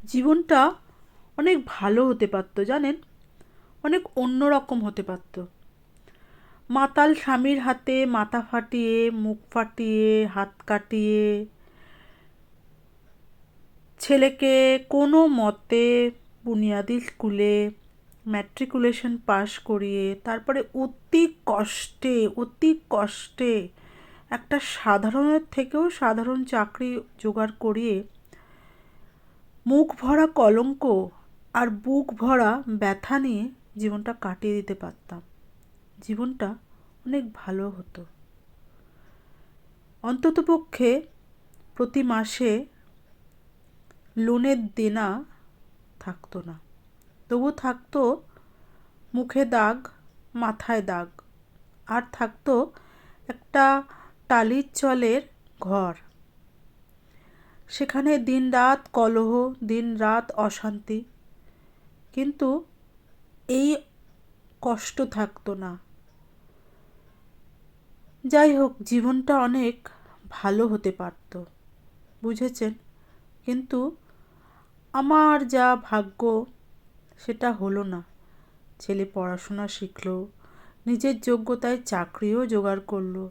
জীবনটা অনেক ভালো হতে পারতো জানেন, অনেক অন্যরকম হতে পারতো। মাতাল স্বামীর হাতে মাথা ফাটিয়ে, মুখ ফাটিয়ে, হাত কাটিয়ে ছেলেকে কোনো মতে বুনিয়াদি স্কুলে ম্যাট্রিকুলেশন পাশ করিয়ে তারপরে অতি কষ্টে একটা সাধারণের থেকেও সাধারণ চাকরি জোগাড় করিয়ে মুখ ভরা কলঙ্ক আর বুক ভরা ব্যথা নিয়ে জীবনটা কাটিয়ে দিতে পারতাম। জীবনটা অনেক ভালো হতো। অন্ততপক্ষে প্রতি মাসে লোনের দেনা থাকতো না, তবু থাকতো মুখে দাগ, মাথায় দাগ, আর থাকতো একটা টালির চালের ঘর। সেখানে দিনরাত কলহ, দিনরাত অশান্তি, কিন্তু এই কষ্ট থাকতো না। যাই হোক, জীবনটা অনেক ভালো হতে পারতো, বুঝেছেন? কিন্তু আমার যা ভাগ্য সেটা হলো না। ছেলে পড়াশোনা শিখলো, নিজের যোগ্যতায় চাকরিও জোগাড় করলো,